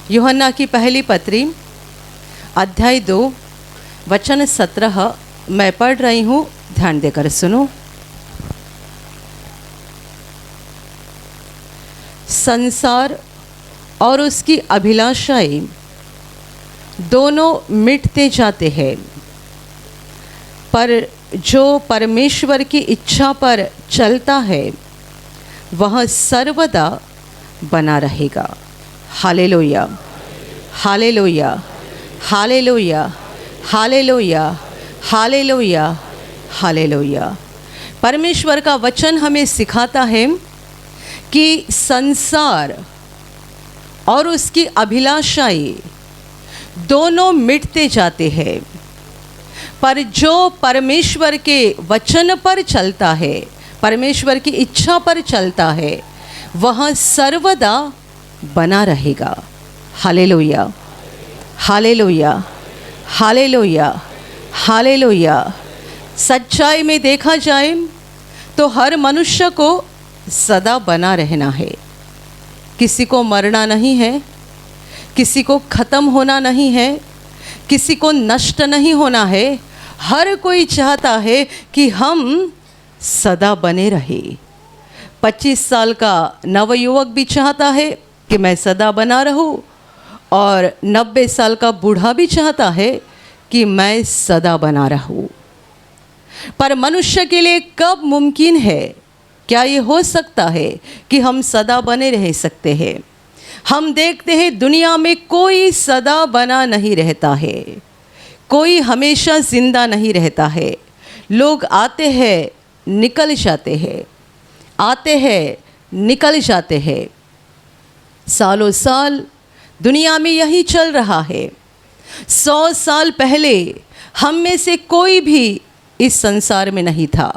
यूहन्ना की पहली पत्री अध्याय 2 वचन 17 मैं पढ़ रही हूँ, ध्यान देकर सुनो। संसार और उसकी अभिलाषाएं दोनों मिटते जाते हैं, पर जो परमेश्वर की इच्छा पर चलता है वह सर्वदा बना रहेगा। Hallelujah, hallelujah, hallelujah, hallelujah, hallelujah, hallelujah. परमेश्वर का वचन हमें सिखाता है कि संसार और उसकी अभिलाषाएं दोनों मिटते जाते हैं, पर जो परमेश्वर के वचन पर चलता है, परमेश्वर की इच्छा पर चलता है, वह सर्वदा बना रहेगा। Hallelujah, hallelujah, hallelujah, hallelujah. सच्चाई में देखा जाए तो हर मनुष्य को सदा बना रहना है। किसी को मरना नहीं है, किसी को ख़त्म होना नहीं है, किसी को नष्ट नहीं होना है। हर कोई चाहता है कि हम सदा बने रहे। 25 साल का नवयुवक भी चाहता है कि मैं सदा बना रहूं, और 90 साल का बूढ़ा भी चाहता है कि मैं सदा बना रहूं। पर मनुष्य के लिए कब मुमकिन है, क्या ये हो सकता है कि हम सदा बने रह सकते हैं? हम देखते हैं दुनिया में कोई सदा बना नहीं रहता है, कोई हमेशा जिंदा नहीं रहता है। लोग आते हैं निकल जाते हैं, आते हैं निकल जाते हैं। सालों साल दुनिया में यही चल रहा है। 100 साल पहले हम में से कोई भी इस संसार में नहीं था।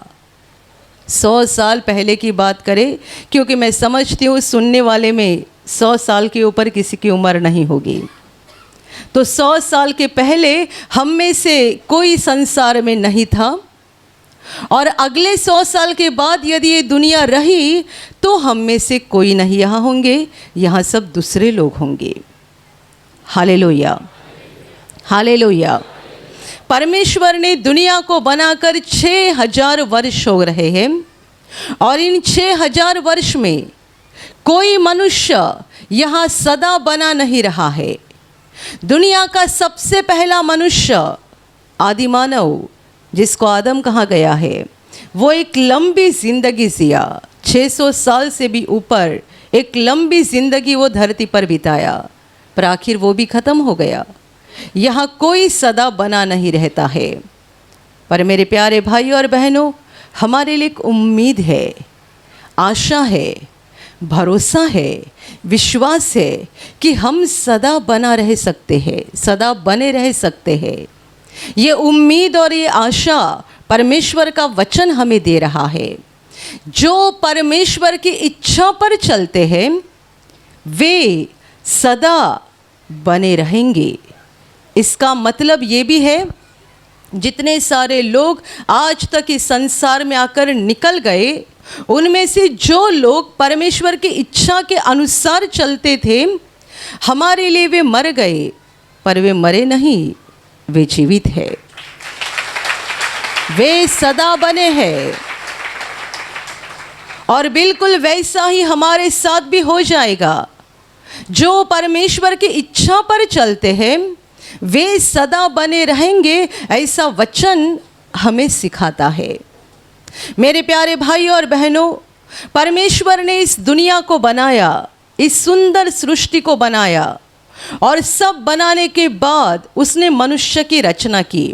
100 साल पहले की बात करें, क्योंकि मैं समझती हूँ सुनने वाले में 100 साल के ऊपर किसी की उम्र नहीं होगी। तो 100 साल के पहले हम में से कोई संसार में नहीं था, और अगले 100 साल के बाद यदि ये दुनिया रही तो हम में से कोई नहीं यहाँ होंगे, यहाँ सब दूसरे लोग होंगे। Hallelujah, hallelujah. परमेश्वर ने दुनिया को बनाकर 6000 वर्ष हो रहे हैं, और इन 6000 वर्ष में कोई मनुष्य यहाँ सदा बना नहीं रहा है। दुनिया का सबसे पहला मनुष्य आदि मानव, जिसको आदम कहा गया है, वो एक लंबी जिंदगी जिया। 600 साल से भी ऊपर एक लंबी जिंदगी वो धरती पर बिताया, पर आखिर वो भी ख़त्म हो गया। यहाँ कोई सदा बना नहीं रहता है। पर मेरे प्यारे भाई और बहनों, हमारे लिए एक उम्मीद है, आशा है, भरोसा है, विश्वास है कि हम सदा बना रह सकते हैं, सदा बने रह सकते हैं। ये उम्मीद और ये आशा परमेश्वर का वचन हमें दे रहा है। जो परमेश्वर की इच्छा पर चलते हैं वे सदा बने रहेंगे। इसका मतलब ये भी है, जितने सारे लोग आज तक इस संसार में आकर निकल गए, उनमें से जो लोग परमेश्वर की इच्छा के अनुसार चलते थे, हमारे लिए वे मर गए, पर वे मरे नहीं, वे जीवित है, वे सदा बने हैं। और बिल्कुल वैसा ही हमारे साथ भी हो जाएगा। जो परमेश्वर की इच्छा पर चलते हैं वे सदा बने रहेंगे, ऐसा वचन हमें सिखाता है। मेरे प्यारे भाई और बहनों, परमेश्वर ने इस दुनिया को बनाया, इस सुंदर सृष्टि को बनाया, और सब बनाने के बाद उसने मनुष्य की रचना की।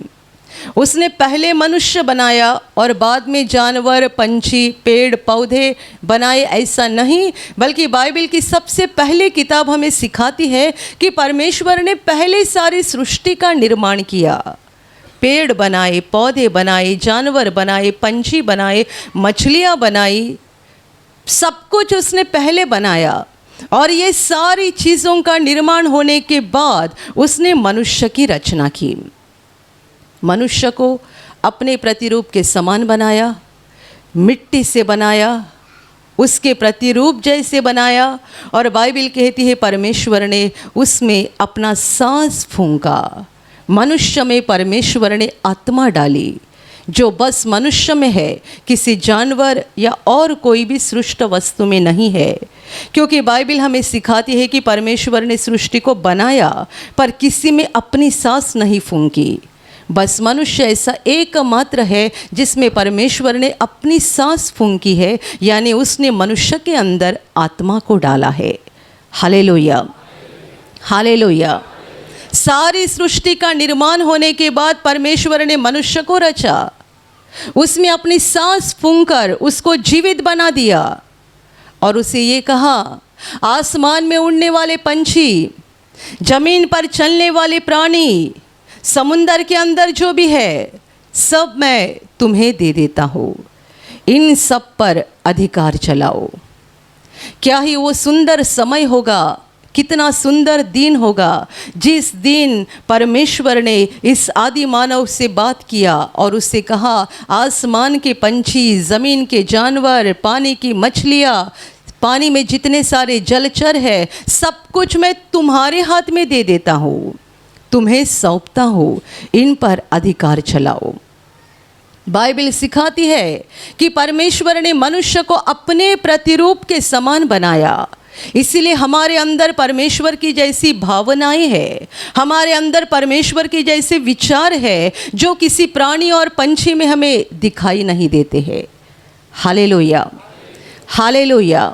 उसने पहले मनुष्य बनाया और बाद में जानवर, पंछी, पेड़ पौधे बनाए, ऐसा नहीं, बल्कि बाइबल की सबसे पहली किताब हमें सिखाती है कि परमेश्वर ने पहले सारी सृष्टि का निर्माण किया। पेड़ बनाए, पौधे बनाए, जानवर बनाए, पंछी बनाए, मछलियाँ बनाई, सब कुछ उसने पहले बनाया। और ये सारी चीज़ों का निर्माण होने के बाद उसने मनुष्य की रचना की। मनुष्य को अपने प्रतिरूप के समान बनाया, मिट्टी से बनाया, उसके प्रतिरूप जैसे बनाया, और बाइबल कहती है परमेश्वर ने उसमें अपना सांस फूंका। मनुष्य में परमेश्वर ने आत्मा डाली, जो बस मनुष्य में है, किसी जानवर या और कोई भी सृष्ट वस्तु में नहीं है। क्योंकि बाइबल हमें सिखाती है कि परमेश्वर ने सृष्टि को बनाया पर किसी में अपनी सांस नहीं फूंकी। बस मनुष्य ऐसा एकमात्र है जिसमें परमेश्वर ने अपनी सांस फूंकी है, यानी उसने मनुष्य के अंदर आत्मा को डाला है। Hallelujah, hallelujah. सारी सृष्टि का निर्माण होने के बाद परमेश्वर ने मनुष्य को रचा, उसमें अपनी सांस फूंककर उसको जीवित बना दिया और उसे ये कहा, आसमान में उड़ने वाले पंछी, जमीन पर चलने वाले प्राणी, समुंदर के अंदर जो भी है, सब मैं तुम्हें दे देता हूँ, इन सब पर अधिकार चलाओ। क्या ही वो सुंदर समय होगा, कितना सुंदर दिन होगा जिस दिन परमेश्वर ने इस आदि मानव से बात किया और उससे कहा, आसमान के पंछी, ज़मीन के जानवर, पानी की मछलियाँ, पानी में जितने सारे जलचर है, सब कुछ मैं तुम्हारे हाथ में दे देता हूँ, तुम्हें सौंपता हूँ, इन पर अधिकार चलाओ। बाइबल सिखाती है कि परमेश्वर ने मनुष्य को अपने प्रतिरूप के समान बनाया, इसीलिए हमारे अंदर परमेश्वर की जैसी भावनाएं हैं, हमारे अंदर परमेश्वर के जैसे विचार है जो किसी प्राणी और पंछी में हमें दिखाई नहीं देते हैं। Hallelujah, hallelujah,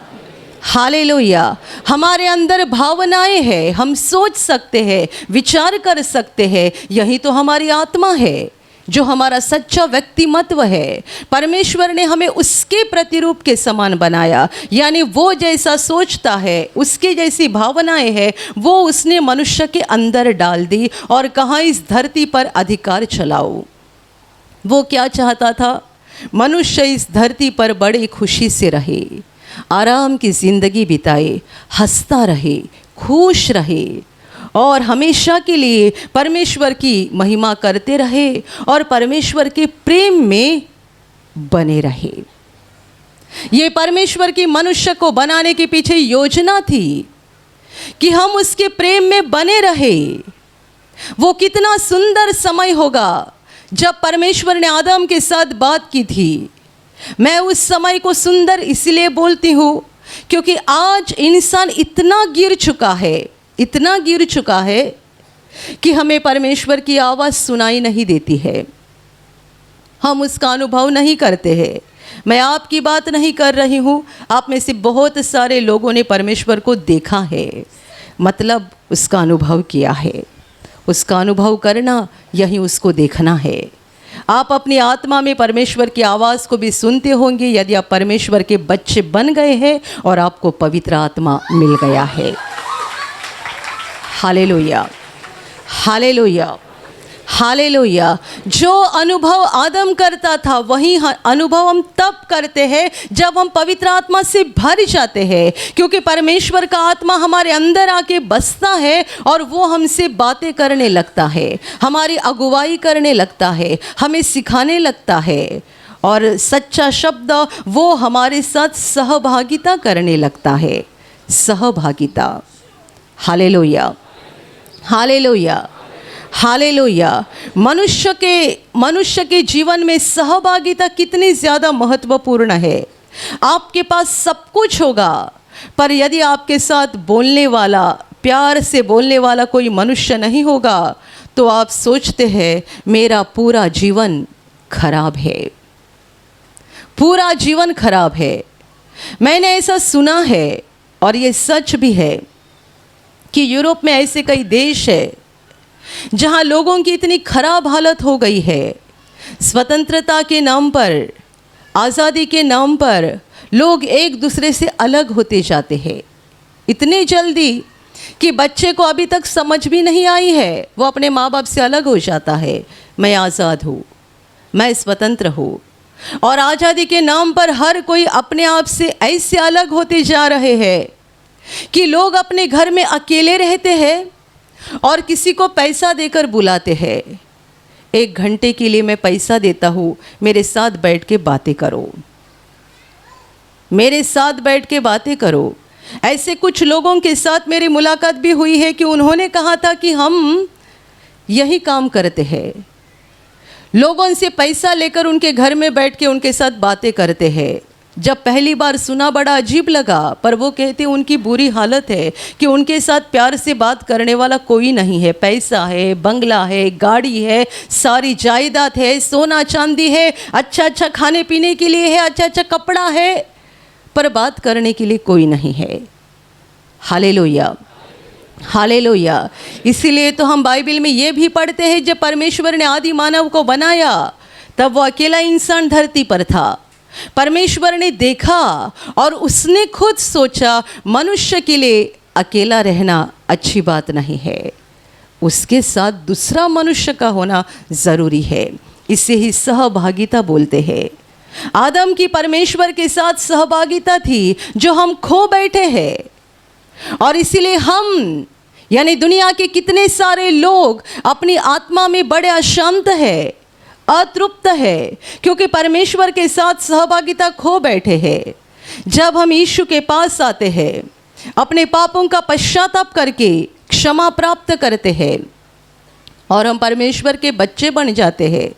hallelujah. हमारे अंदर भावनाएं हैं, हम सोच सकते हैं, विचार कर सकते हैं, यही तो हमारी आत्मा है, जो हमारा सच्चा व्यक्तिमत्व है। परमेश्वर ने हमें उसके प्रतिरूप के समान बनाया, यानी वो जैसा सोचता है, उसके जैसी भावनाएं हैं, वो उसने मनुष्य के अंदर डाल दी और कहा, इस धरती पर अधिकार चलाओ। वो क्या चाहता था? मनुष्य इस धरती पर बड़ी खुशी से रहे, आराम की जिंदगी बिताए, हंसता रहे, खुश रहे और हमेशा के लिए परमेश्वर की महिमा करते रहे और परमेश्वर के प्रेम में बने रहे। ये परमेश्वर की मनुष्य को बनाने के पीछे योजना थी कि हम उसके प्रेम में बने रहे। वो कितना सुंदर समय होगा जब परमेश्वर ने आदम के साथ बात की थी। मैं उस समय को सुंदर इसलिए बोलती हूँ क्योंकि आज इंसान इतना गिर चुका है, इतना गिर चुका है कि हमें परमेश्वर की आवाज़ सुनाई नहीं देती है, हम उसका अनुभव नहीं करते हैं। मैं आपकी बात नहीं कर रही हूँ, आप में से बहुत सारे लोगों ने परमेश्वर को देखा है, मतलब उसका अनुभव किया है। उसका अनुभव करना यही उसको देखना है। आप अपनी आत्मा में परमेश्वर की आवाज़ को भी सुनते होंगे यदि आप परमेश्वर के बच्चे बन गए हैं और आपको पवित्र आत्मा मिल गया है। Hallelujah, hallelujah, hallelujah. जो अनुभव आदम करता था वही अनुभव हम तब करते हैं जब हम पवित्र आत्मा से भर जाते हैं, क्योंकि परमेश्वर का आत्मा हमारे अंदर आके बसता है और वो हमसे बातें करने लगता है, हमारी अगुवाई करने लगता है, हमें सिखाने लगता है और सच्चा शब्द वो हमारे साथ सहभागिता करने लगता है। सहभागिता। Hallelujah, hallelujah, hallelujah. मनुष्य के जीवन में सहभागिता कितनी ज़्यादा महत्वपूर्ण है। आपके पास सब कुछ होगा पर यदि आपके साथ बोलने वाला, प्यार से बोलने वाला कोई मनुष्य नहीं होगा तो आप सोचते हैं मेरा पूरा जीवन खराब है, पूरा जीवन खराब है। मैंने ऐसा सुना है और ये सच भी है कि यूरोप में ऐसे कई देश है जहां लोगों की इतनी खराब हालत हो गई है, स्वतंत्रता के नाम पर, आज़ादी के नाम पर लोग एक दूसरे से अलग होते जाते हैं इतने जल्दी कि बच्चे को अभी तक समझ भी नहीं आई है, वो अपने माँ बाप से अलग हो जाता है। मैं आज़ाद हूँ, मैं स्वतंत्र हूँ, और आज़ादी के नाम पर हर कोई अपने आप से ऐसे अलग होते जा रहे हैं कि लोग अपने घर में अकेले रहते हैं और किसी को पैसा देकर बुलाते हैं, 1 घंटे के लिए मैं पैसा देता हूँ, मेरे साथ बैठ के बातें करो। मेरे साथ बैठ के बातें करो। ऐसे कुछ लोगों के साथ मेरी मुलाकात भी हुई है कि उन्होंने कहा था कि हम यही काम करते हैं, लोगों से पैसा लेकर उनके घर में बैठ के उनके साथ बातें करते हैं। जब पहली बार सुना बड़ा अजीब लगा, पर वो कहते उनकी बुरी हालत है कि उनके साथ प्यार से बात करने वाला कोई नहीं है। पैसा है, बंगला है, गाड़ी है, सारी जायदाद है, सोना चांदी है, अच्छा अच्छा खाने पीने के लिए है, अच्छा अच्छा कपड़ा है, पर बात करने के लिए कोई नहीं है। Hallelujah, hallelujah. इसीलिए तो हम बाइबल में ये भी पढ़ते हैं, जब परमेश्वर ने आदि मानव को बनाया तब वो अकेला इंसान धरती पर था। परमेश्वर ने देखा और उसने खुद सोचा मनुष्य के लिए अकेला रहना अच्छी बात नहीं है, उसके साथ दूसरा मनुष्य का होना ज़रूरी है। इसे ही सहभागिता बोलते हैं। आदम की परमेश्वर के साथ सहभागिता थी जो हम खो बैठे हैं, और इसीलिए हम यानी दुनिया के कितने सारे लोग अपनी आत्मा में बड़े अशांत है, अतृप्त है, क्योंकि परमेश्वर के साथ सहभागिता खो बैठे हैं। जब हम यीशु के पास आते हैं, अपने पापों का पश्चाताप करके क्षमा प्राप्त करते हैं और हम परमेश्वर के बच्चे बन जाते हैं,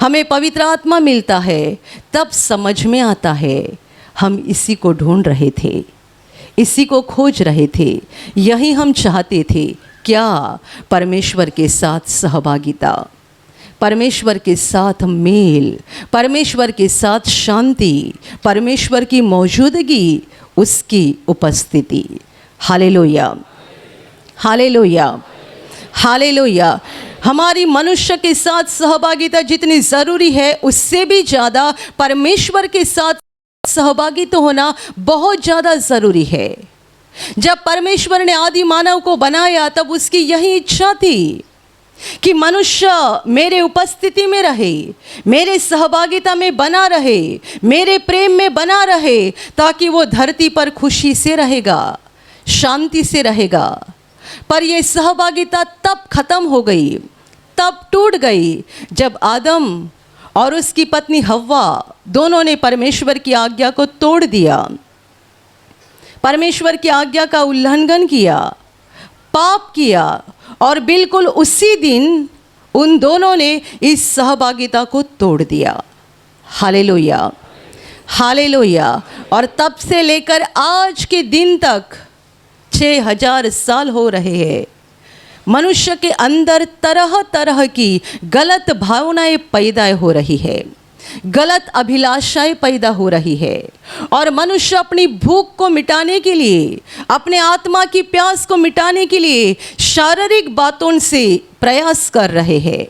हमें पवित्र आत्मा मिलता है, तब समझ में आता है हम इसी को ढूंढ रहे थे, इसी को खोज रहे थे, यही हम चाहते थे। क्या? परमेश्वर के साथ सहभागिता, परमेश्वर के साथ मेल, परमेश्वर के साथ शांति, परमेश्वर की मौजूदगी, उसकी उपस्थिति। Hallelujah, hallelujah, hallelujah. हमारी मनुष्य के साथ सहभागिता जितनी ज़रूरी है, उससे भी ज़्यादा परमेश्वर के साथ सहभागिता होना बहुत ज़्यादा ज़रूरी है। जब परमेश्वर ने आदि मानव को बनाया तब उसकी यही इच्छा थी कि मनुष्य मेरे उपस्थिति में रहे, मेरे सहभागिता में बना रहे, मेरे प्रेम में बना रहे, ताकि वो धरती पर खुशी से रहेगा, शांति से रहेगा। पर यह सहभागिता तब खत्म हो गई, तब टूट गई, जब आदम और उसकी पत्नी हव्वा दोनों ने परमेश्वर की आज्ञा को तोड़ दिया, परमेश्वर की आज्ञा का उल्लंघन किया, पाप किया, और बिल्कुल उसी दिन उन दोनों ने इस सहभागिता को तोड़ दिया। Hallelujah, hallelujah. और तब से लेकर आज के दिन तक 6000 साल हो रहे हैं, मनुष्य के अंदर तरह तरह की गलत भावनाएं पैदा हो रही है, गलत अभिलाषाएं पैदा हो रही है, और मनुष्य अपनी भूख को मिटाने के लिए, अपने आत्मा की प्यास को मिटाने के लिए शारीरिक बातों से प्रयास कर रहे हैं।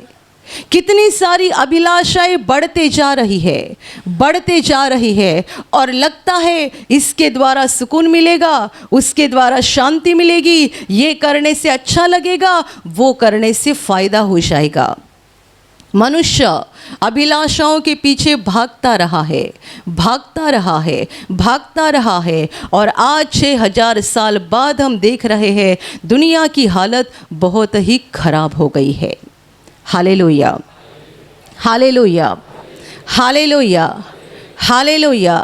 कितनी सारी अभिलाषाएं बढ़ते जा रही है, बढ़ते जा रही है, और लगता है इसके द्वारा सुकून मिलेगा, उसके द्वारा शांति मिलेगी, ये करने से अच्छा लगेगा, वो करने से फायदा हो जाएगा। मनुष्य अभिलाषाओं के पीछे भागता रहा है, भागता रहा है, भागता रहा है, और आज 6000 साल बाद हम देख रहे हैं दुनिया की हालत बहुत ही खराब हो गई है। Hallelujah, hallelujah, hallelujah, hallelujah.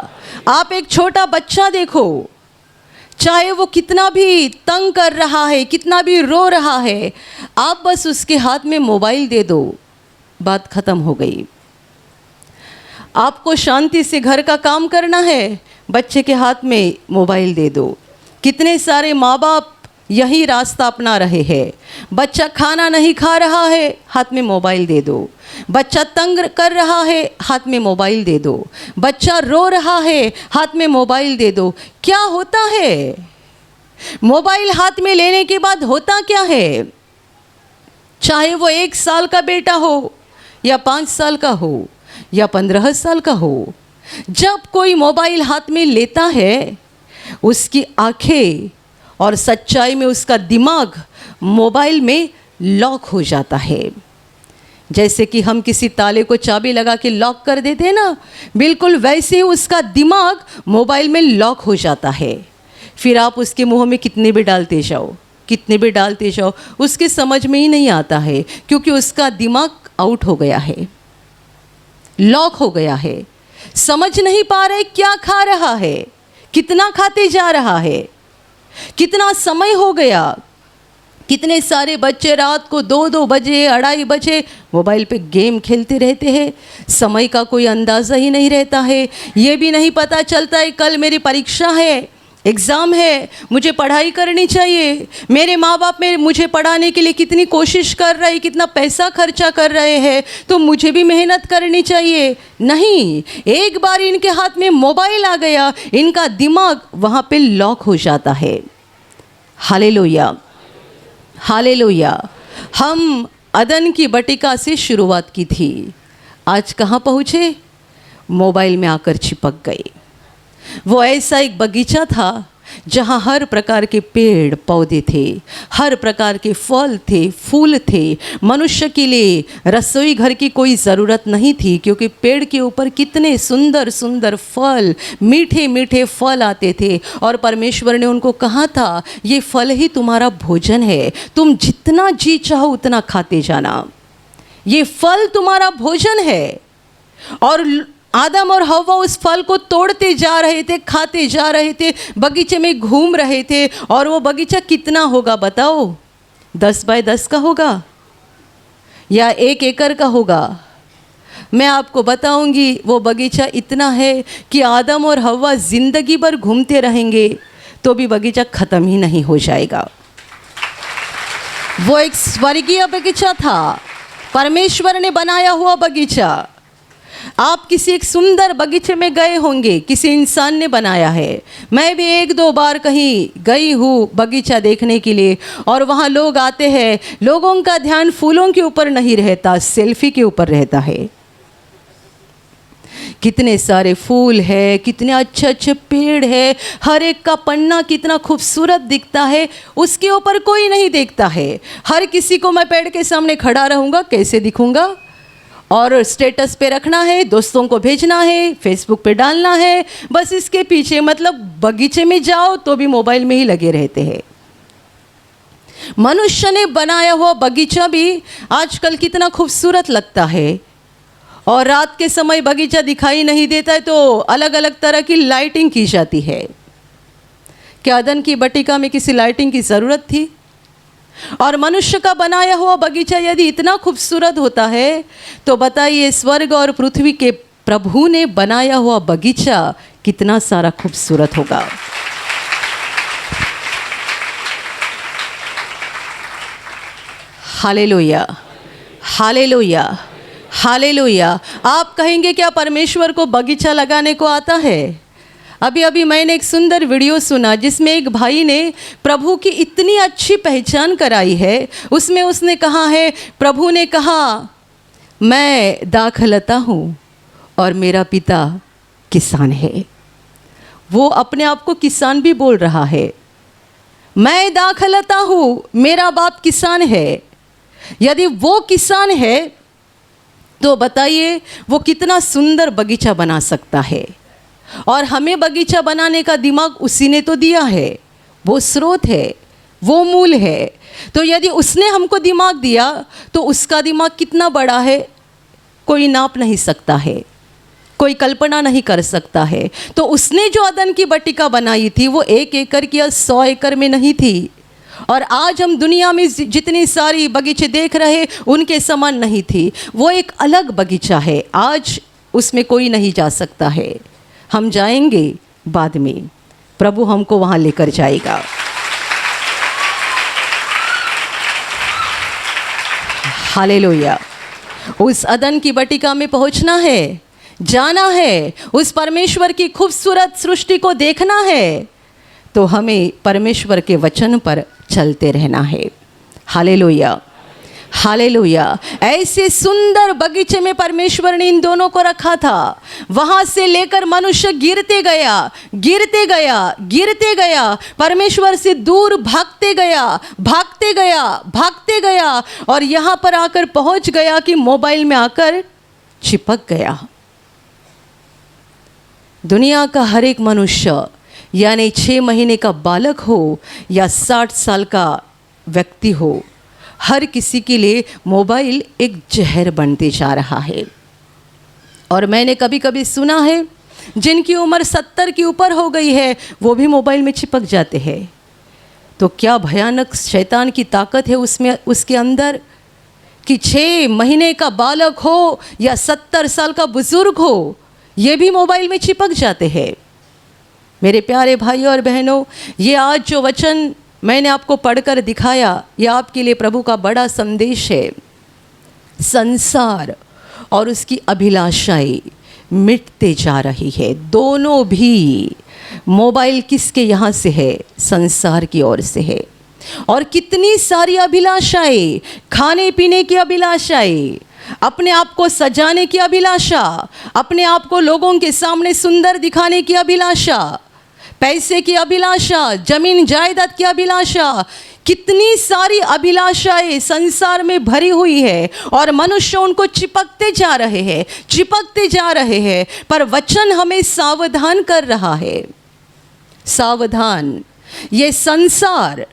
आप एक छोटा बच्चा देखो, चाहे वो कितना भी तंग कर रहा है, कितना भी रो रहा है, आप बस उसके हाथ में मोबाइल दे दो, बात खत्म हो गई। आपको शांति से घर का काम करना है, बच्चे के हाथ में मोबाइल दे दो। कितने सारे माँ बाप यही रास्ता अपना रहे हैं। बच्चा खाना नहीं खा रहा है, हाथ में मोबाइल दे दो। बच्चा तंग कर रहा है, हाथ में मोबाइल दे दो। बच्चा रो रहा है, हाथ में मोबाइल दे दो। क्या होता है? मोबाइल हाथ में लेने के बाद होता क्या है? चाहे वो 1 साल का बेटा हो, या 5 साल का हो, या 15 साल का हो, जब कोई मोबाइल हाथ में लेता है, उसकी आंखें और सच्चाई में उसका दिमाग मोबाइल में लॉक हो जाता है। जैसे कि हम किसी ताले को चाबी लगा के लॉक कर देते हैं ना, बिल्कुल वैसे ही उसका दिमाग मोबाइल में लॉक हो जाता है। फिर आप उसके मुंह में कितने भी डालते जाओ, कितने भी डालते जाओ, उसके समझ में ही नहीं आता है, क्योंकि उसका दिमाग आउट हो गया है, लॉक हो गया है, समझ नहीं पा रहे क्या खा रहा है, कितना खाते जा रहा है, कितना समय हो गया। कितने सारे बच्चे रात को 2-2 बजे 2:30 बजे मोबाइल पे गेम खेलते रहते हैं। समय का कोई अंदाज़ा ही नहीं रहता है। ये भी नहीं पता चलता है कल मेरी परीक्षा है, एग्ज़ाम है, मुझे पढ़ाई करनी चाहिए। मेरे माँ बाप में मुझे पढ़ाने के लिए कितनी कोशिश कर रहे हैं, कितना पैसा खर्चा कर रहे हैं, तो मुझे भी मेहनत करनी चाहिए। नहीं, एक बार इनके हाथ में मोबाइल आ गया, इनका दिमाग वहाँ पे लॉक हो जाता है। Hallelujah, hallelujah. हम अदन की बटिका से शुरुआत की थी, आज कहाँ पहुँचे? मोबाइल में आकर चिपक गए। वो ऐसा एक बगीचा था जहाँ हर प्रकार के पेड़ पौधे थे, हर प्रकार के फल थे, फूल थे। मनुष्य के लिए रसोई घर की कोई ज़रूरत नहीं थी, क्योंकि पेड़ के ऊपर कितने सुंदर सुंदर फल, मीठे मीठे फल आते थे। और परमेश्वर ने उनको कहा था, ये फल ही तुम्हारा भोजन है, तुम जितना जी चाहो उतना खाते जाना, ये फल तुम्हारा भोजन है। और आदम और हव्वा उस फल को तोड़ते जा रहे थे, खाते जा रहे थे, बगीचे में घूम रहे थे। और वो बगीचा कितना होगा बताओ? 10 बाय 10 का होगा या 1 एकड़ का होगा? मैं आपको बताऊंगी, वो बगीचा इतना है कि आदम और हव्वा जिंदगी भर घूमते रहेंगे तो भी बगीचा ख़त्म ही नहीं हो जाएगा। वो एक स्वर्गीय बगीचा था, परमेश्वर ने बनाया हुआ बगीचा। आप किसी एक सुंदर बगीचे में गए होंगे, किसी इंसान ने बनाया है। मैं भी 1-2 बार कहीं गई हूँ बगीचा देखने के लिए, और वहाँ लोग आते हैं, लोगों का ध्यान फूलों के ऊपर नहीं रहता, सेल्फी के ऊपर रहता है। कितने सारे फूल है, कितने अच्छे अच्छे पेड़ है, हर एक का पन्ना कितना खूबसूरत दिखता है, उसके ऊपर कोई नहीं देखता है। हर किसी को मैं पेड़ के सामने खड़ा रहूँगा, कैसे दिखूँगा, और स्टेटस पे रखना है, दोस्तों को भेजना है, फेसबुक पे डालना है, बस इसके पीछे। मतलब बगीचे में जाओ तो भी मोबाइल में ही लगे रहते हैं। मनुष्य ने बनाया हुआ बगीचा भी आजकल कितना खूबसूरत लगता है। और रात के समय बगीचा दिखाई नहीं देता है तो अलग अलग तरह की लाइटिंग की जाती है। क्या अदन की बटिका में किसी लाइटिंग की ज़रूरत थी? और मनुष्य का बनाया हुआ बगीचा यदि इतना खूबसूरत होता है तो बताइए, स्वर्ग और पृथ्वी के प्रभु ने बनाया हुआ बगीचा कितना सारा खूबसूरत होगा। Hallelujah, hallelujah, hallelujah. आप कहेंगे क्या परमेश्वर को बगीचा लगाने को आता है? अभी अभी मैंने एक सुंदर वीडियो सुना जिसमें एक भाई ने प्रभु की इतनी अच्छी पहचान कराई है। उसमें उसने कहा है, प्रभु ने कहा मैं दाखलता हूँ और मेरा पिता किसान है। वो अपने आप को किसान भी बोल रहा है। मैं दाखलता हूँ, मेरा बाप किसान है। यदि वो किसान है तो बताइए वो कितना सुंदर बगीचा बना सकता है। और हमें बगीचा बनाने का दिमाग उसी ने तो दिया है, वो स्रोत है, वो मूल है। तो यदि उसने हमको दिमाग दिया तो उसका दिमाग कितना बड़ा है कोई नाप नहीं सकता है, कोई कल्पना नहीं कर सकता है। तो उसने जो अदन की बटिका बनाई थी वो 1 एकड़ की या 100 एकड़ में नहीं थी। और आज हम दुनिया में जितनी सारी बगीचे देख रहे उनके समान नहीं थी। वो एक अलग बगीचा है, आज उसमें कोई नहीं जा सकता है। हम जाएंगे बाद में, प्रभु हमको वहाँ लेकर जाएगा। हालेलुया। उस अदन की बटिका में पहुँचना है, जाना है, उस परमेश्वर की खूबसूरत सृष्टि को देखना है, तो हमें परमेश्वर के वचन पर चलते रहना है। Hallelujah, hallelujah. ऐसे सुंदर बगीचे में परमेश्वर ने इन दोनों को रखा था। वहाँ से लेकर मनुष्य गिरते गया, गिरते गया, गिरते गया, परमेश्वर से दूर भागते गया, भागते गया, भागते गया, और यहाँ पर आकर पहुँच गया कि मोबाइल में आकर चिपक गया। दुनिया का हर एक मनुष्य, यानी 6 महीने का बालक हो या 60 साल का व्यक्ति हो, हर किसी के लिए मोबाइल एक जहर बनते जा रहा है। और मैंने कभी कभी सुना है जिनकी उम्र 70 के ऊपर हो गई है वो भी मोबाइल में चिपक जाते हैं। तो क्या भयानक शैतान की ताकत है उसमें, उसके अंदर, कि 6 महीने का बालक हो या 70 साल का बुजुर्ग हो, ये भी मोबाइल में चिपक जाते हैं। मेरे प्यारे भाइयों और बहनों, ये आज जो वचन मैंने आपको पढ़कर दिखाया, ये आपके लिए प्रभु का बड़ा संदेश है। संसार और उसकी अभिलाषाएं मिटते जा रही है, दोनों भी। मोबाइल किसके यहाँ से है? संसार की ओर से है। और कितनी सारी अभिलाषाएं, खाने पीने की अभिलाषाएं, अपने आप को सजाने की अभिलाषा, अपने आप को लोगों के सामने सुंदर दिखाने की अभिलाषा, पैसे की अभिलाषा, जमीन जायदाद की अभिलाषा, कितनी सारी अभिलाषाएं संसार में भरी हुई है और मनुष्य उनको चिपकते जा रहे हैं, चिपकते जा रहे हैं। पर वचन हमें सावधान कर रहा है, सावधान। ये संसार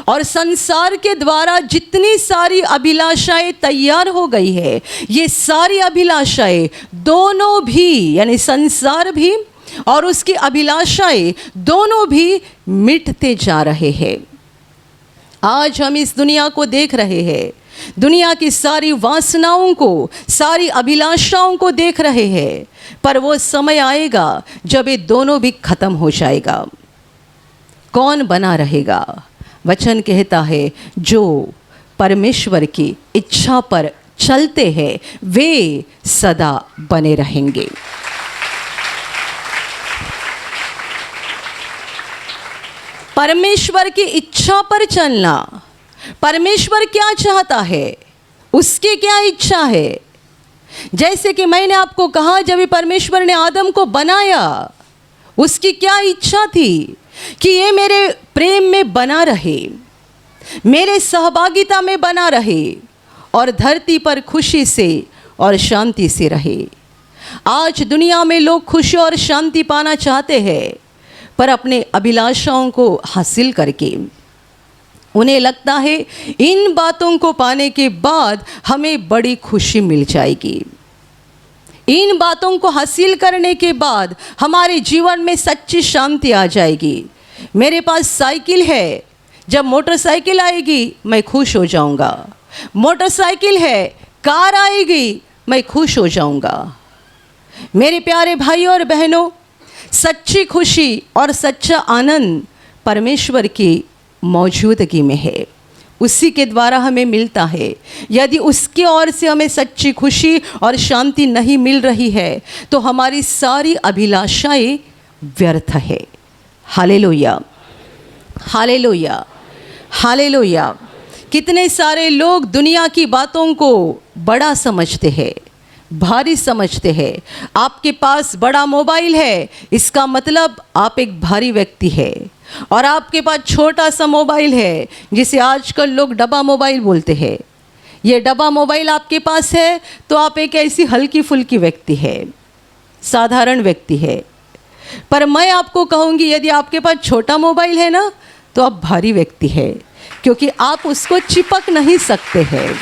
और संसार के द्वारा जितनी सारी अभिलाषाएं तैयार हो गई है, ये सारी अभिलाषाएं दोनों भी, यानी संसार भी और उसकी अभिलाषाएं दोनों भी मिटते जा रहे हैं। आज हम इस दुनिया को देख रहे हैं, दुनिया की सारी वासनाओं को, सारी अभिलाषाओं को देख रहे हैं। पर वो समय आएगा जब ये दोनों भी खत्म हो जाएगा। कौन बना रहेगा? वचन कहता है जो परमेश्वर की इच्छा पर चलते हैं वे सदा बने रहेंगे। परमेश्वर की इच्छा पर चलना, परमेश्वर क्या चाहता है, उसकी क्या इच्छा है। जैसे कि मैंने आपको कहा, जब परमेश्वर ने आदम को बनाया, उसकी क्या इच्छा थी कि ये मेरे प्रेम में बना रहे, मेरे सहभागिता में बना रहे और धरती पर खुशी से और शांति से रहे। आज दुनिया में लोग खुशी और शांति पाना चाहते हैं, पर अपने अभिलाषाओं को हासिल करके उन्हें लगता है इन बातों को पाने के बाद हमें बड़ी खुशी मिल जाएगी, इन बातों को हासिल करने के बाद हमारे जीवन में सच्ची शांति आ जाएगी। मेरे पास साइकिल है, जब मोटरसाइकिल आएगी मैं खुश हो जाऊंगा, मोटरसाइकिल है, कार आएगी मैं खुश हो जाऊंगा। मेरे प्यारे भाइयों और बहनों, सच्ची खुशी और सच्चा आनंद परमेश्वर की मौजूदगी में है, उसी के द्वारा हमें मिलता है। यदि उसकी ओर से हमें सच्ची खुशी और शांति नहीं मिल रही है तो हमारी सारी अभिलाषाएं व्यर्थ है। Hallelujah, hallelujah, hallelujah. कितने सारे लोग दुनिया की बातों को बड़ा समझते हैं, भारी समझते हैं। आपके पास बड़ा मोबाइल है, इसका मतलब आप एक भारी व्यक्ति है। और आपके पास छोटा सा मोबाइल है, जिसे आजकल लोग डब्बा मोबाइल बोलते हैं। ये डब्बा मोबाइल आपके पास है तो आप एक ऐसी हल्की फुल्की व्यक्ति है, साधारण व्यक्ति है। पर मैं आपको कहूँगी, यदि आपके पास छोटा मोबाइल है ना, तो आप भारी व्यक्ति है, क्योंकि आप उसको चिपक नहीं सकते हैं।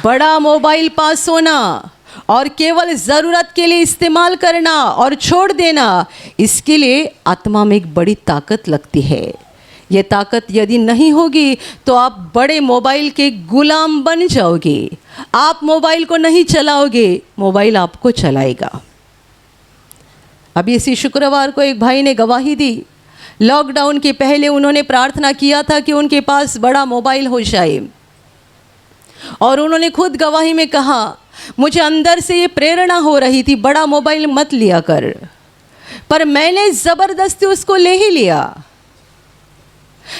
बड़ा मोबाइल पास होना और केवल ज़रूरत के लिए इस्तेमाल करना और छोड़ देना, इसके लिए आत्मा में एक बड़ी ताकत लगती है। ये ताकत यदि नहीं होगी तो आप बड़े मोबाइल के गुलाम बन जाओगे। आप मोबाइल को नहीं चलाओगे, मोबाइल आपको चलाएगा। अभी इसी शुक्रवार को एक भाई ने गवाही दी। लॉकडाउन के पहले उन्होंने प्रार्थना किया था कि उनके पास बड़ा मोबाइल हो जाए, और उन्होंने खुद गवाही में कहा, मुझे अंदर से ये प्रेरणा हो रही थी बड़ा मोबाइल मत लिया कर, पर मैंने ज़बरदस्ती उसको ले ही लिया।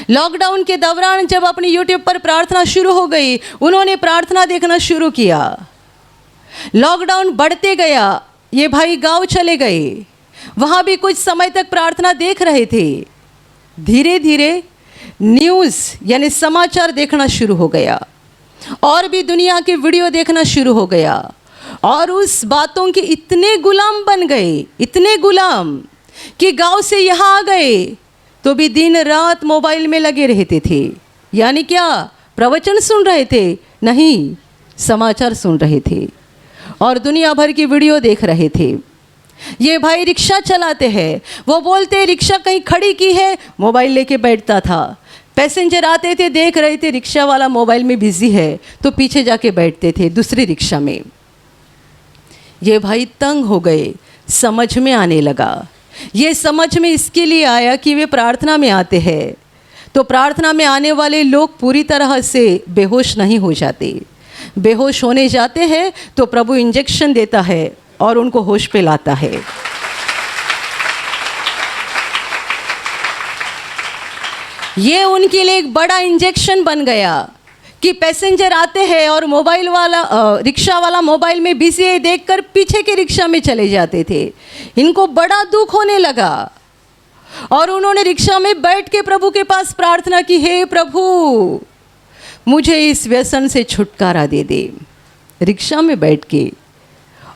लॉकडाउन के दौरान जब अपनी यूट्यूब पर प्रार्थना शुरू हो गई, उन्होंने प्रार्थना देखना शुरू किया। लॉकडाउन बढ़ते गया, ये भाई गांव चले गए, वहाँ भी कुछ समय तक प्रार्थना देख रहे थे। धीरे धीरे न्यूज़ यानी समाचार देखना शुरू हो गया, और भी दुनिया के वीडियो देखना शुरू हो गया, और उस बातों के इतने गुलाम बन गए, इतने गुलाम कि गांव से यहाँ आ गए तो भी दिन रात मोबाइल में लगे रहते थे। यानी क्या? प्रवचन सुन रहे थे? नहीं, समाचार सुन रहे थे। और दुनिया भर की वीडियो देख रहे थे। ये भाई रिक्शा चलाते हैं, वो बोलते रिक्शा कहीं खड़ी की है, मोबाइल लेके बैठता था। पैसेंजर आते थे, देख रहे थे रिक्शा वाला मोबाइल में बिजी है, तो पीछे जाके बैठते थे दूसरी रिक्शा में। ये भाई तंग हो गए, समझ में आने लगा। ये समझ में इसके लिए आया कि वे प्रार्थना में आते हैं, तो प्रार्थना में आने वाले लोग पूरी तरह से बेहोश नहीं हो जाते। बेहोश होने जाते हैं तो प्रभु इंजेक्शन देता है और उनको होश पे लाता है। ये उनके लिए एक बड़ा इंजेक्शन बन गया कि पैसेंजर आते हैं और मोबाइल वाला रिक्शा वाला मोबाइल में बिजी है देखकर पीछे के रिक्शा में चले जाते थे। इनको बड़ा दुख होने लगा और उन्होंने रिक्शा में बैठ के प्रभु के पास प्रार्थना की, हे प्रभु मुझे इस व्यसन से छुटकारा दे दे। रिक्शा में बैठ के,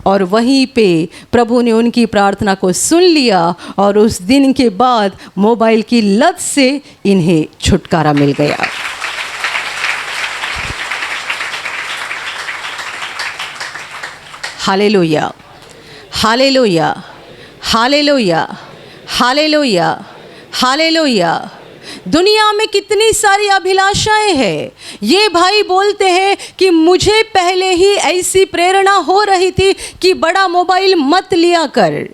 और वहीं पे प्रभु ने उनकी प्रार्थना को सुन लिया और उस दिन के बाद मोबाइल की लत से इन्हें छुटकारा मिल गया। Hallelujah, hallelujah, hallelujah, hallelujah, hallelujah. दुनिया में कितनी सारी अभिलाषाएं हैं। ये भाई बोलते हैं कि मुझे पहले ही ऐसी प्रेरणा हो रही थी कि बड़ा मोबाइल मत लिया कर।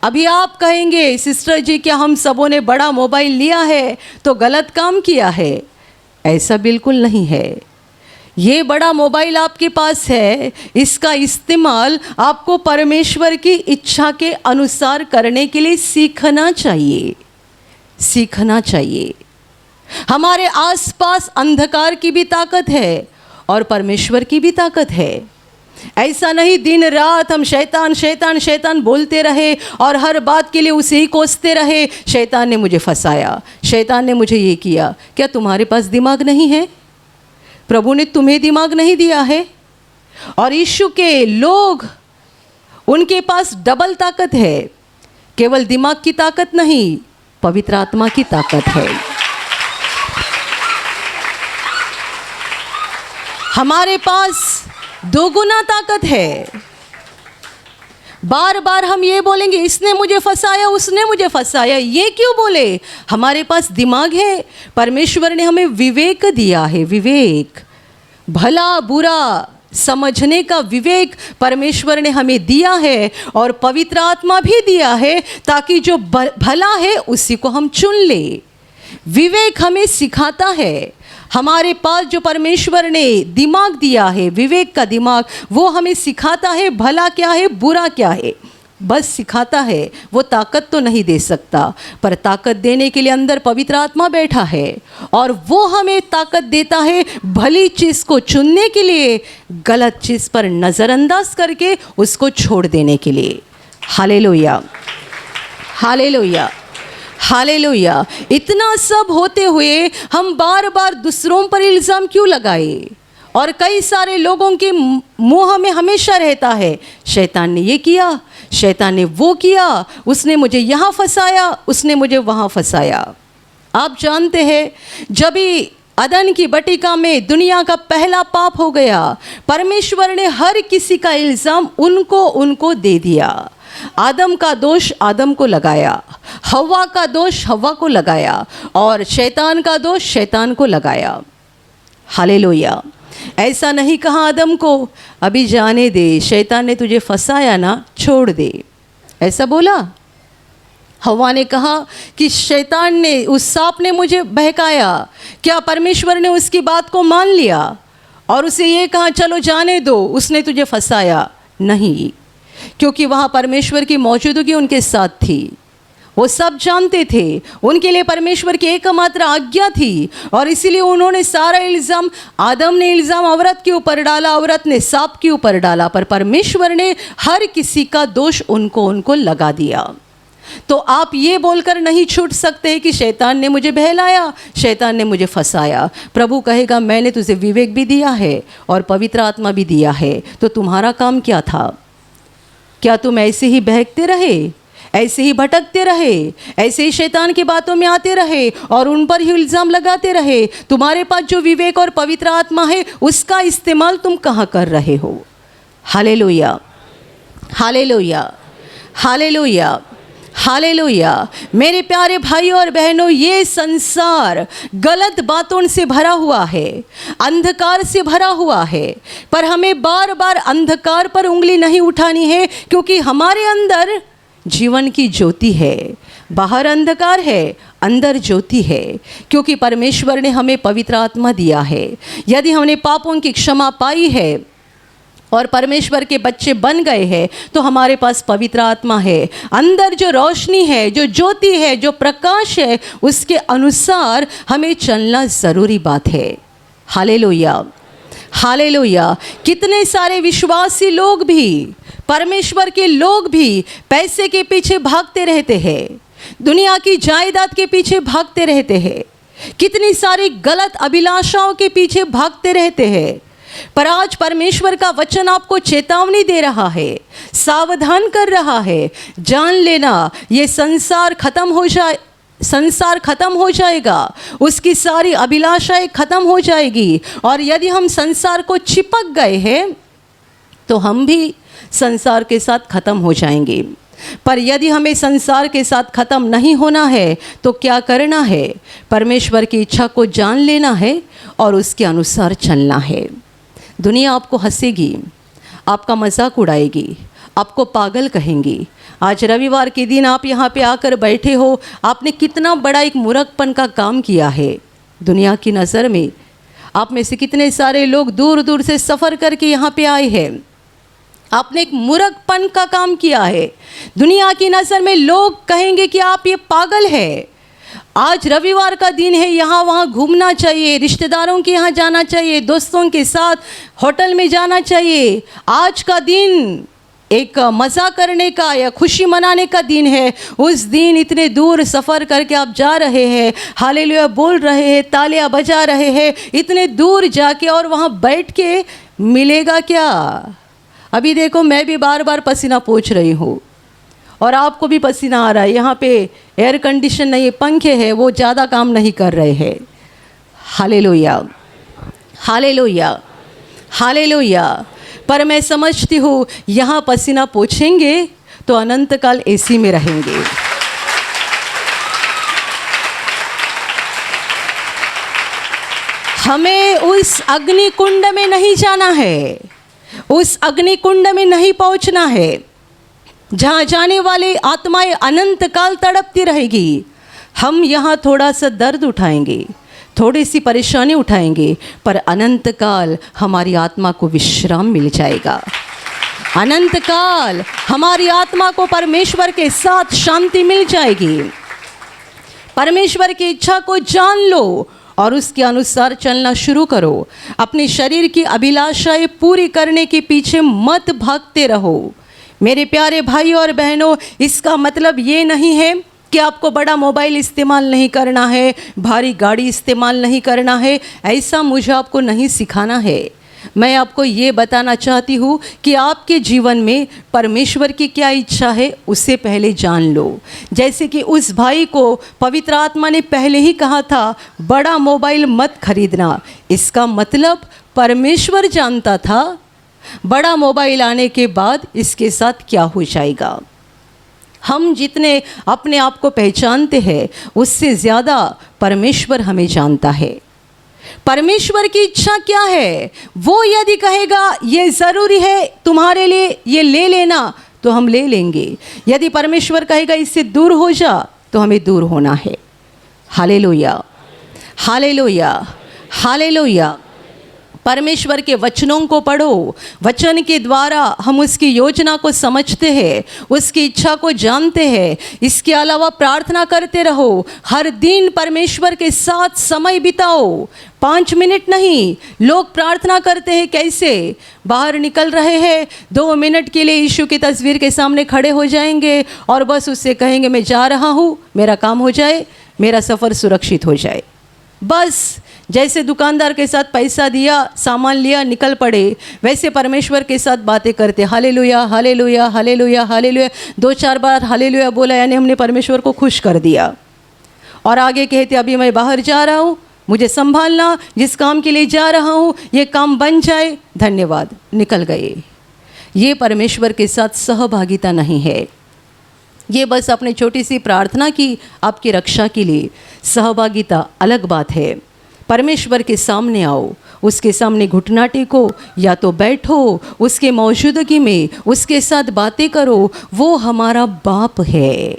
अभी आप कहेंगे सिस्टर जी क्या हम सबों ने बड़ा मोबाइल लिया है तो गलत काम किया है? ऐसा बिल्कुल नहीं है। ये बड़ा मोबाइल आपके पास है, इसका इस्तेमाल आपको परमेश्वर की इच्छा के अनुसार करने के लिए सीखना चाहिए, सीखना चाहिए। हमारे आसपास अंधकार की भी ताकत है और परमेश्वर की भी ताकत है। ऐसा नहीं दिन रात हम शैतान शैतान शैतान बोलते रहे और हर बात के लिए उसे ही कोसते रहे, शैतान ने मुझे फंसाया, शैतान ने मुझे ये किया। क्या तुम्हारे पास दिमाग नहीं है? प्रभु ने तुम्हें दिमाग नहीं दिया है? और यीशु के लोग, उनके पास डबल ताकत है, केवल दिमाग की ताकत नहीं, पवित्र आत्मा की ताकत है। हमारे पास दोगुना ताकत है। बार बार हम ये बोलेंगे इसने मुझे फंसाया, उसने मुझे फंसाया, ये क्यों बोले? हमारे पास दिमाग है। परमेश्वर ने हमें विवेक दिया है, विवेक, भला बुरा समझने का विवेक परमेश्वर ने हमें दिया है और पवित्र आत्मा भी दिया है ताकि जो भला है उसी को हम चुन ले। विवेक हमें सिखाता है। हमारे पास जो परमेश्वर ने दिमाग दिया है, विवेक का दिमाग, वो हमें सिखाता है भला क्या है बुरा क्या है, बस सिखाता है। वो ताकत तो नहीं दे सकता, पर ताकत देने के लिए अंदर पवित्र आत्मा बैठा है और वो हमें ताकत देता है भली चीज़ को चुनने के लिए, गलत चीज़ पर नज़रअंदाज करके उसको छोड़ देने के लिए। Hallelujah, hallelujah, hallelujah. इतना सब होते हुए हम बार बार दूसरों पर इल्ज़ाम क्यों लगाए? और कई सारे लोगों के मुंह में हमेशा रहता है शैतान ने ये किया, शैतान ने वो किया, उसने मुझे यहाँ फंसाया, उसने मुझे वहाँ फंसाया। आप जानते हैं जब भी अदन की बटिका में दुनिया का पहला पाप हो गया, परमेश्वर ने हर किसी का इल्ज़ाम उनको दे दिया। आदम का दोष आदम को लगाया, हव्वा का दोष हव्वा को लगाया और शैतान का दोष शैतान को लगाया। हालेलुया। ऐसा नहीं कहा आदम को अभी जाने दे, शैतान ने तुझे फंसाया ना, छोड़ दे, ऐसा बोला? हव्वा ने कहा कि शैतान ने, उस सांप ने मुझे बहकाया। क्या परमेश्वर ने उसकी बात को मान लिया और उसे ये कहा चलो जाने दो, उसने तुझे फंसाया? नहीं, क्योंकि वहाँ परमेश्वर की मौजूदगी उनके साथ थी। वो सब जानते थे, उनके लिए परमेश्वर की एकमात्र आज्ञा थी और इसीलिए उन्होंने सारा इल्ज़ाम, आदम ने इल्ज़ाम औरत के ऊपर डाला, औरत ने सांप के ऊपर डाला, पर परमेश्वर ने हर किसी का दोष उनको लगा दिया। तो आप ये बोलकर नहीं छूट सकते कि शैतान ने मुझे बहलाया, शैतान ने मुझे फंसाया। प्रभु कहेगा मैंने तुझे विवेक भी दिया है और पवित्र आत्मा भी दिया है, तो तुम्हारा काम क्या था? क्या तुम ऐसे ही बहकते रहे, ऐसे ही भटकते रहे, ऐसे ही शैतान की बातों में आते रहे और उन पर ही इल्ज़ाम लगाते रहे? तुम्हारे पास जो विवेक और पवित्र आत्मा है उसका इस्तेमाल तुम कहाँ कर रहे हो? Hallelujah, hallelujah, hallelujah, hallelujah. मेरे प्यारे भाइयों और बहनों, ये संसार गलत बातों से भरा हुआ है, अंधकार से भरा हुआ है, पर हमें बार बार अंधकार पर उंगली नहीं उठानी है, क्योंकि हमारे अंदर जीवन की ज्योति है। बाहर अंधकार है, अंदर ज्योति है, क्योंकि परमेश्वर ने हमें पवित्र आत्मा दिया है। यदि हमने पापों की क्षमा पाई है और परमेश्वर के बच्चे बन गए हैं, तो हमारे पास पवित्र आत्मा है। अंदर जो रोशनी है, जो ज्योति है, जो प्रकाश है, उसके अनुसार हमें चलना ज़रूरी बात है। Hallelujah, hallelujah. कितने सारे विश्वासी लोग भी, परमेश्वर के लोग भी पैसे के पीछे भागते रहते हैं, दुनिया की जायदाद के पीछे भागते रहते हैं, कितनी सारी गलत अभिलाषाओं के पीछे भागते रहते हैं। पर आज परमेश्वर का वचन आपको चेतावनी दे रहा है, सावधान कर रहा है। जान लेना, ये संसार खत्म हो जाएगा, उसकी सारी अभिलाषाएं खत्म हो जाएगी। और यदि हम संसार को चिपक गए हैं तो हम भी संसार के साथ खत्म हो जाएंगे। पर यदि हमें संसार के साथ खत्म नहीं होना है तो क्या करना है? परमेश्वर की इच्छा को जान लेना है और उसके अनुसार चलना है। दुनिया आपको हंसेगी, आपका मजाक उड़ाएगी, आपको पागल कहेंगी। आज रविवार के दिन आप यहाँ पे आकर बैठे हो, आपने कितना बड़ा एक मूर्खपन का काम किया है दुनिया की नज़र में। आप में से कितने सारे लोग दूर दूर से सफ़र करके यहाँ पे आए हैं, आपने एक मूर्खपन का काम किया है। दुनिया की नज़र में लोग कहेंगे कि आप ये पागल है। आज रविवार का दिन है, यहाँ वहाँ घूमना चाहिए, रिश्तेदारों के यहाँ जाना चाहिए, दोस्तों के साथ होटल में जाना चाहिए। आज का दिन एक मज़ा करने का या खुशी मनाने का दिन है। उस दिन इतने दूर सफ़र करके आप जा रहे हैं, हालेलुया बोल रहे हैं, तालियां बजा रहे हैं, इतने दूर जाके और वहाँ बैठ के मिलेगा क्या? अभी देखो, मैं भी बार बार पसीना पोंछ रही हूँ और आपको भी पसीना आ रहा है। यहाँ पे एयर कंडीशन नहीं, पंखे हैं, वो ज़्यादा काम नहीं कर रहे हैं। Hallelujah, hallelujah, hallelujah. पर मैं समझती हूँ, यहाँ पसीना पोंछेंगे तो अनंत काल एसी में रहेंगे। हमें उस अग्नि कुंड में नहीं जाना है, उस अग्नि कुंड में नहीं पहुँचना है जहाँ जाने वाली आत्माएं अनंत काल तड़पती रहेगी। हम यहाँ थोड़ा सा दर्द उठाएंगे, थोड़ी सी परेशानी उठाएंगे, पर अनंत काल हमारी आत्मा को विश्राम मिल जाएगा। अनंत काल हमारी आत्मा को परमेश्वर के साथ शांति मिल जाएगी। परमेश्वर की इच्छा को जान लो और उसके अनुसार चलना शुरू करो। अपने शरीर की अभिलाषाएं पूरी करने के पीछे मत भागते रहो। मेरे प्यारे भाइयों और बहनों, इसका मतलब ये नहीं है कि आपको बड़ा मोबाइल इस्तेमाल नहीं करना है, भारी गाड़ी इस्तेमाल नहीं करना है। ऐसा मुझे आपको नहीं सिखाना है। मैं आपको ये बताना चाहती हूँ कि आपके जीवन में परमेश्वर की क्या इच्छा है, उससे पहले जान लो। जैसे कि उस भाई को पवित्र आत्मा ने पहले ही कहा था, बड़ा मोबाइल मत खरीदना। इसका मतलब परमेश्वर जानता था बड़ा मोबाइल आने के बाद इसके साथ क्या हो जाएगा। हम जितने अपने आप को पहचानते हैं, उससे ज़्यादा परमेश्वर हमें जानता है। परमेश्वर की इच्छा क्या है, वो यदि कहेगा ये ज़रूरी है तुम्हारे लिए, ये ले लेना, तो हम ले लेंगे। यदि परमेश्वर कहेगा इससे दूर हो जा, तो हमें दूर होना है। Hallelujah, hallelujah, hallelujah. परमेश्वर के वचनों को पढ़ो। वचन के द्वारा हम उसकी योजना को समझते हैं, उसकी इच्छा को जानते हैं। इसके अलावा प्रार्थना करते रहो। हर दिन परमेश्वर के साथ समय बिताओ। 5 मिनट नहीं, लोग प्रार्थना करते हैं कैसे? बाहर निकल रहे हैं, 2 मिनट के लिए यीशु की तस्वीर के सामने खड़े हो जाएंगे और बस उससे कहेंगे मैं जा रहा हूँ, मेरा काम हो जाए, मेरा सफ़र सुरक्षित हो जाए। बस जैसे दुकानदार के साथ पैसा दिया, सामान लिया, निकल पड़े, वैसे परमेश्वर के साथ बातें करते। Hallelujah, hallelujah, hallelujah, hallelujah. 2-4 बार हालेलुया बोला, यानी हमने परमेश्वर को खुश कर दिया। और आगे कहते अभी मैं बाहर जा रहा हूँ, मुझे संभालना, जिस काम के लिए जा रहा हूँ ये काम बन जाए, धन्यवाद, निकल गए। ये परमेश्वर के साथ सहभागिता नहीं है। ये बस अपने छोटी सी प्रार्थना की आपकी रक्षा के लिए सहभागिता अलग बात है। परमेश्वर के सामने आओ, उसके सामने घुटना टेको या तो बैठो, उसके मौजूदगी में उसके साथ बातें करो। वो हमारा बाप है,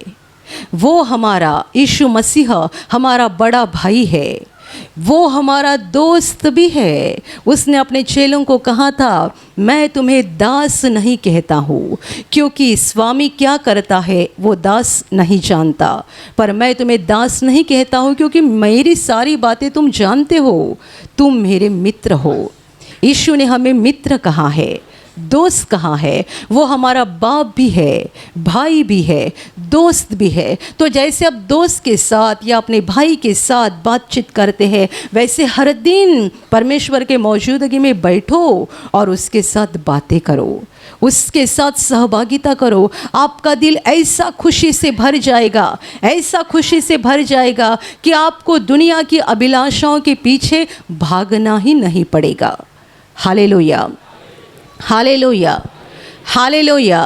वो हमारा यीशु मसीह हमारा बड़ा भाई है, वो हमारा दोस्त भी है। उसने अपने चेलों को कहा था, मैं तुम्हें दास नहीं कहता हूँ, क्योंकि स्वामी क्या करता है वो दास नहीं जानता, पर मैं तुम्हें दास नहीं कहता हूँ क्योंकि मेरी सारी बातें तुम जानते हो, तुम मेरे मित्र हो। यीशु ने हमें मित्र कहा है, दोस्त कहाँ है। वो हमारा बाप भी है, भाई भी है, दोस्त भी है। तो जैसे आप दोस्त के साथ या अपने भाई के साथ बातचीत करते हैं, वैसे हर दिन परमेश्वर के मौजूदगी में बैठो और उसके साथ बातें करो, उसके साथ सहभागिता करो। आपका दिल ऐसा खुशी से भर जाएगा, ऐसा खुशी से भर जाएगा कि आपको दुनिया की अभिलाषाओं के पीछे भागना ही नहीं पड़ेगा। Hallelujah, hallelujah, hallelujah,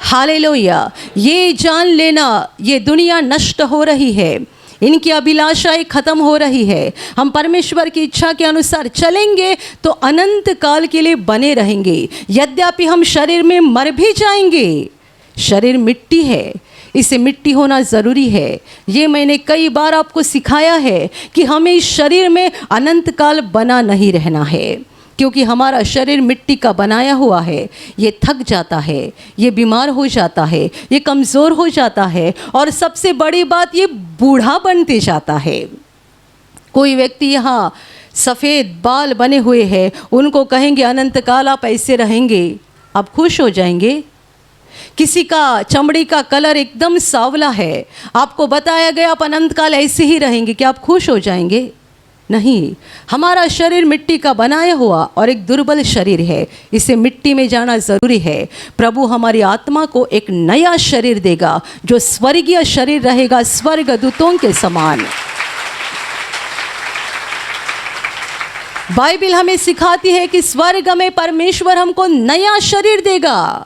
hallelujah. ये जान लेना, ये दुनिया नष्ट हो रही है, इनकी अभिलाषाएं खत्म हो रही है। हम परमेश्वर की इच्छा के अनुसार चलेंगे तो अनंत काल के लिए बने रहेंगे। यद्यपि हम शरीर में मर भी जाएंगे, शरीर मिट्टी है, इसे मिट्टी होना ज़रूरी है। ये मैंने कई बार आपको सिखाया है कि हमें इस शरीर में अनंत काल बना नहीं रहना है, क्योंकि हमारा शरीर मिट्टी का बनाया हुआ है। ये थक जाता है, ये बीमार हो जाता है, ये कमज़ोर हो जाता है, और सबसे बड़ी बात ये बूढ़ा बनते जाता है। कोई व्यक्ति यहाँ सफ़ेद बाल बने हुए हैं, उनको कहेंगे अनंत काल आप ऐसे रहेंगे, आप खुश हो जाएंगे। किसी का चमड़ी का कलर एकदम सांवला है, आपको बताया गया आप अनंत काल ऐसे ही रहेंगे, क्या आप खुश हो जाएंगे? नहीं। हमारा शरीर मिट्टी का बनाया हुआ और एक दुर्बल शरीर है, इसे मिट्टी में जाना ज़रूरी है। प्रभु हमारी आत्मा को एक नया शरीर देगा जो स्वर्गीय शरीर रहेगा, स्वर्गदूतों के समान। बाइबल हमें सिखाती है कि स्वर्ग में परमेश्वर हमको नया शरीर देगा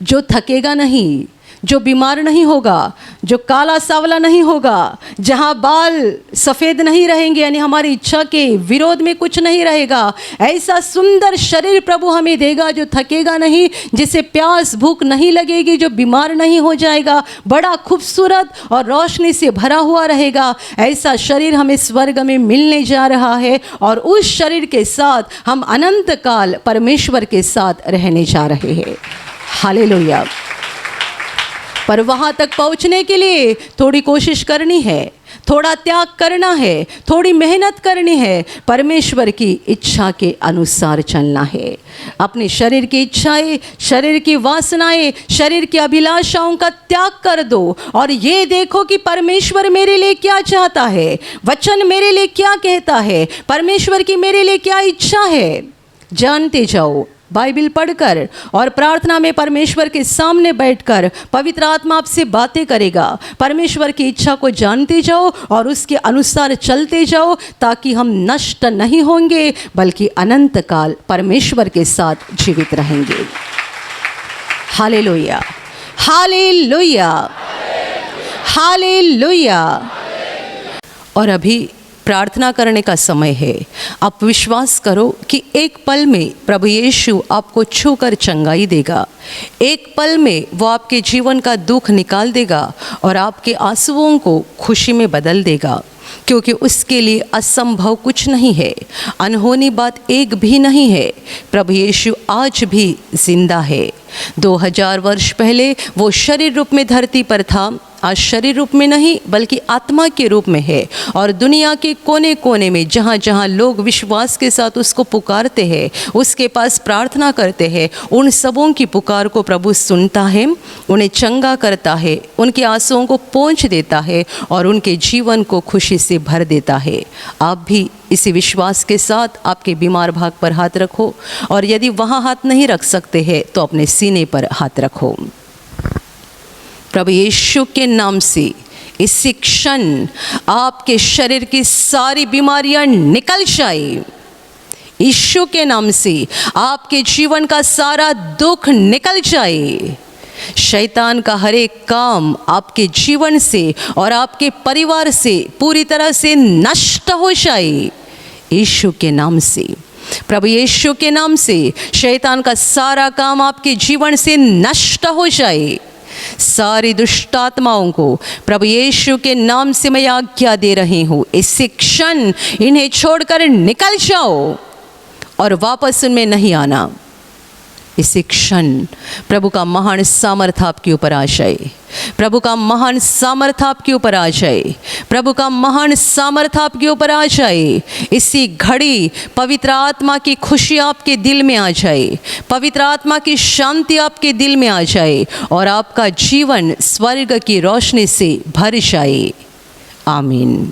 जो थकेगा नहीं, जो बीमार नहीं होगा, जो काला सावला नहीं होगा, जहाँ बाल सफ़ेद नहीं रहेंगे, यानी हमारी इच्छा के विरोध में कुछ नहीं रहेगा। ऐसा सुंदर शरीर प्रभु हमें देगा जो थकेगा नहीं, जिसे प्यास भूख नहीं लगेगी, जो बीमार नहीं हो जाएगा, बड़ा खूबसूरत और रोशनी से भरा हुआ रहेगा। ऐसा शरीर हमें स्वर्ग में मिलने जा रहा है और उस शरीर के साथ हम अनंत काल परमेश्वर के साथ रहने जा रहे हैं। हालेलुया। पर वहाँ तक पहुँचने के लिए थोड़ी कोशिश करनी है, थोड़ा त्याग करना है, थोड़ी मेहनत करनी है, परमेश्वर की इच्छा के अनुसार चलना है। अपने शरीर की इच्छाएं, शरीर की वासनाएं, शरीर की अभिलाषाओं का त्याग कर दो और ये देखो कि परमेश्वर मेरे लिए क्या चाहता है, वचन मेरे लिए क्या कहता है, परमेश्वर की मेरे लिए क्या इच्छा है। जानते जाओ बाइबल पढ़कर और प्रार्थना में परमेश्वर के सामने बैठकर पवित्र आत्मा आपसे बातें करेगा। परमेश्वर की इच्छा को जानते जाओ और उसके अनुसार चलते जाओ, ताकि हम नष्ट नहीं होंगे बल्कि अनंत काल परमेश्वर के साथ जीवित रहेंगे। Hallelujah, hallelujah, hallelujah. और अभी प्रार्थना करने का समय है। आप विश्वास करो कि एक पल में प्रभु यीशु आपको छूकर चंगाई देगा। एक पल में वो आपके जीवन का दुख निकाल देगा और आपके आंसुओं को खुशी में बदल देगा, क्योंकि उसके लिए असंभव कुछ नहीं है, अनहोनी बात एक भी नहीं है। प्रभु यीशु आज भी जिंदा है। 2000 वर्ष पहले वो शरीर रूप में धरती पर था, आज शरीर रूप में नहीं बल्कि आत्मा के रूप में है, और दुनिया के कोने कोने में जहाँ जहाँ लोग विश्वास के साथ उसको पुकारते हैं, उसके पास प्रार्थना करते हैं, उन सबों की पुकार को प्रभु सुनता है, उन्हें चंगा करता है, उनके आंसुओं को पोंछ देता है और उनके जीवन को खुशी से भर देता है। आप भी इसी विश्वास के साथ आपके बीमार भाग पर हाथ रखो, और यदि वहाँ हाथ नहीं रख सकते हैं तो अपने सीने पर हाथ रखो। प्रभु यीशु के नाम से इसी क्षण आपके शरीर की सारी बीमारियां निकल जाए। यीशु के नाम से आपके जीवन का सारा दुख निकल जाए। शैतान का हर एक काम आपके जीवन से और आपके परिवार से पूरी तरह से नष्ट हो जाए यीशु के नाम से। प्रभु यीशु के नाम से शैतान का सारा काम आपके जीवन से नष्ट हो जाए। सारी दुष्ट आत्माओं को प्रभु यीशु के नाम से मैं आज्ञा दे रही हूँ, इसी क्षण इन्हें छोड़कर निकल जाओ और वापस उनमें नहीं आना। इसी क्षण प्रभु का महान सामर्थ आपके ऊपर आ जाए। प्रभु का महान सामर्थ आपके ऊपर आ जाए। प्रभु का महान सामर्थ आपके ऊपर आ जाए। इसी घड़ी पवित्र आत्मा की खुशी आपके दिल में आ जाए। पवित्र आत्मा की शांति आपके दिल में आ जाए और आपका जीवन स्वर्ग की रोशनी से भर जाए। आमीन।